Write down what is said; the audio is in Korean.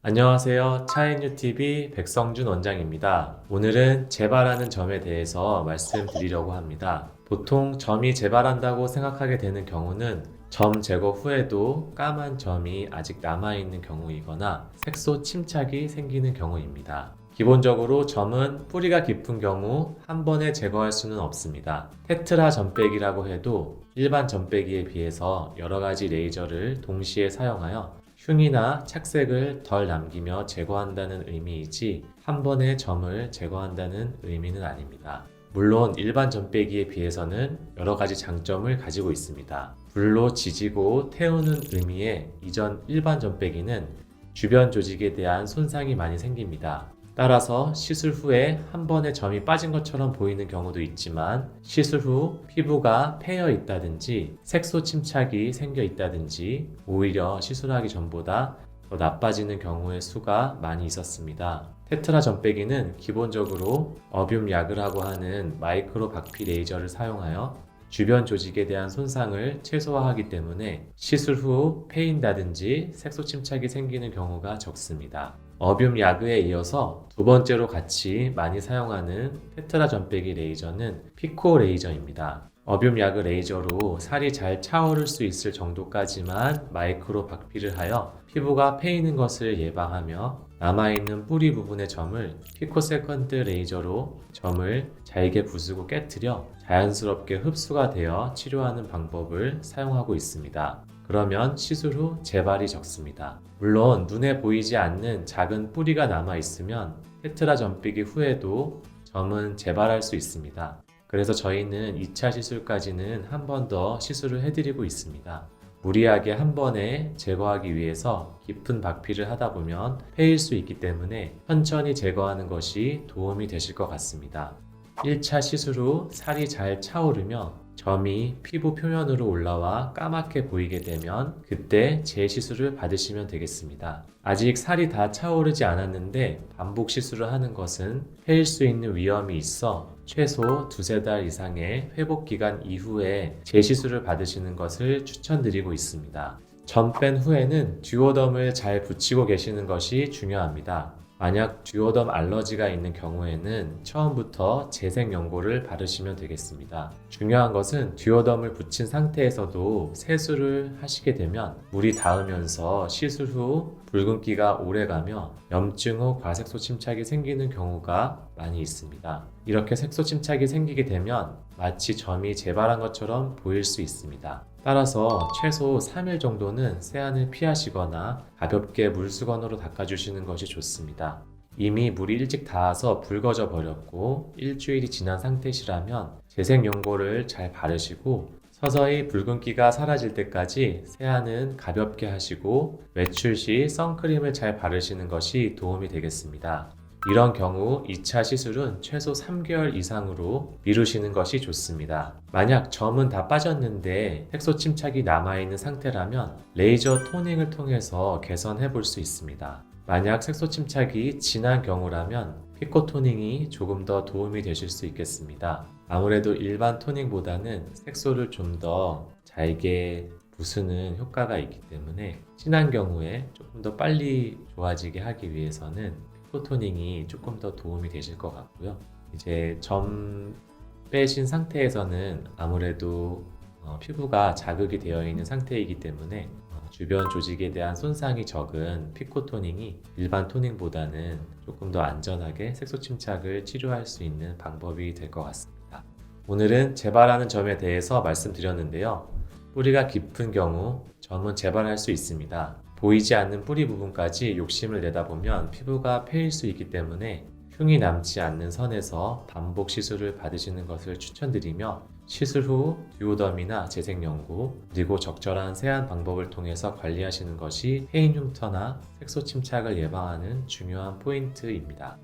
안녕하세요. 차인유TV 백성준 원장입니다. 오늘은 재발하는 점에 대해서 말씀드리려고 합니다. 보통 점이 재발한다고 생각하게 되는 경우는 점 제거 후에도 까만 점이 아직 남아있는 경우이거나 색소 침착이 생기는 경우입니다. 기본적으로 점은 뿌리가 깊은 경우 한 번에 제거할 수는 없습니다. 테트라 점빼기라고 해도 일반 점빼기에 비해서 여러 가지 레이저를 동시에 사용하여 흉이나 착색을 덜 남기며 제거한다는 의미이지 한 번에 점을 제거한다는 의미는 아닙니다. 물론 일반 점빼기에 비해서는 여러 가지 장점을 가지고 있습니다. 불로 지지고 태우는 의미의 이전 일반 점빼기는 주변 조직에 대한 손상이 많이 생깁니다. 따라서 시술 후에 한 번에 점이 빠진 것처럼 보이는 경우도 있지만 시술 후 피부가 패여 있다든지 색소 침착이 생겨 있다든지 오히려 시술하기 전보다 더 나빠지는 경우의 수가 많이 있었습니다. 테트라 점빼기는 기본적으로 어뷸 야그라고 하는 마이크로 박피 레이저를 사용하여 주변 조직에 대한 손상을 최소화하기 때문에 시술 후 패인다든지 색소 침착이 생기는 경우가 적습니다. 어뷸 야그에 이어서 두 번째로 같이 많이 사용하는 테트라 점빼기 레이저는 피코 레이저입니다. 어뷸 야그 레이저로 살이 잘 차오를 수 있을 정도까지만 마이크로 박피를 하여 피부가 패이는 것을 예방하며 남아있는 뿌리 부분의 점을 피코 세컨드 레이저로 점을 잘게 부수고 깨트려 자연스럽게 흡수가 되어 치료하는 방법을 사용하고 있습니다. 그러면 시술 후 재발이 적습니다. 물론 눈에 보이지 않는 작은 뿌리가 남아 있으면 테트라 점빼기 후에도 점은 재발할 수 있습니다. 그래서 저희는 2차 시술까지는 한 번 더 시술을 해드리고 있습니다. 무리하게 한 번에 제거하기 위해서 깊은 박피를 하다 보면 패일 수 있기 때문에 천천히 제거하는 것이 도움이 되실 것 같습니다. 1차 시술 후 살이 잘 차오르며 점이 피부 표면으로 올라와 까맣게 보이게 되면 그때 재시술을 받으시면 되겠습니다. 아직 살이 다 차오르지 않았는데 반복 시술을 하는 것은 패일 수 있는 위험이 있어 최소 두세 달 이상의 회복 기간 이후에 재시술을 받으시는 것을 추천드리고 있습니다. 점 뺀 후에는 듀오덤을 잘 붙이고 계시는 것이 중요합니다. 만약 듀오덤 알러지가 있는 경우에는 처음부터 재생 연고를 바르시면 되겠습니다. 중요한 것은 듀오덤을 붙인 상태에서도 세수를 하시게 되면 물이 닿으면서 시술 후 붉은기가 오래가며 염증 후 과색소 침착이 생기는 경우가 많이 있습니다. 이렇게 색소 침착이 생기게 되면 마치 점이 재발한 것처럼 보일 수 있습니다. 따라서 최소 3일 정도는 세안을 피하시거나 가볍게 물수건으로 닦아주시는 것이 좋습니다. 이미 물이 일찍 닿아서 붉어져 버렸고 일주일이 지난 상태시라면 재생연고를 잘 바르시고 서서히 붉은기가 사라질 때까지 세안은 가볍게 하시고 외출 시 선크림을 잘 바르시는 것이 도움이 되겠습니다. 이런 경우 2차 시술은 최소 3개월 이상으로 미루시는 것이 좋습니다. 만약 점은 다 빠졌는데 색소 침착이 남아있는 상태라면 레이저 토닝을 통해서 개선해 볼 수 있습니다. 만약 색소 침착이 진한 경우라면 피코 토닝이 조금 더 도움이 되실 수 있겠습니다. 아무래도 일반 토닝보다는 색소를 좀 더 잘게 부수는 효과가 있기 때문에 진한 경우에 조금 더 빨리 좋아지게 하기 위해서는 피코 토닝이 조금 더 도움이 되실 것 같고요. 이제 점 빼신 상태에서는 아무래도 피부가 자극이 되어 있는 상태이기 때문에 주변 조직에 대한 손상이 적은 피코 토닝이 일반 토닝보다는 조금 더 안전하게 색소 침착을 치료할 수 있는 방법이 될 것 같습니다. 오늘은 재발하는 점에 대해서 말씀드렸는데요. 뿌리가 깊은 경우 점은 재발할 수 있습니다. 보이지 않는 뿌리 부분까지 욕심을 내다 보면 피부가 패일 수 있기 때문에 흉이 남지 않는 선에서 반복 시술을 받으시는 것을 추천드리며 시술 후 듀오덤이나 재생연고 그리고 적절한 세안 방법을 통해서 관리하시는 것이 패인 흉터나 색소 침착을 예방하는 중요한 포인트입니다.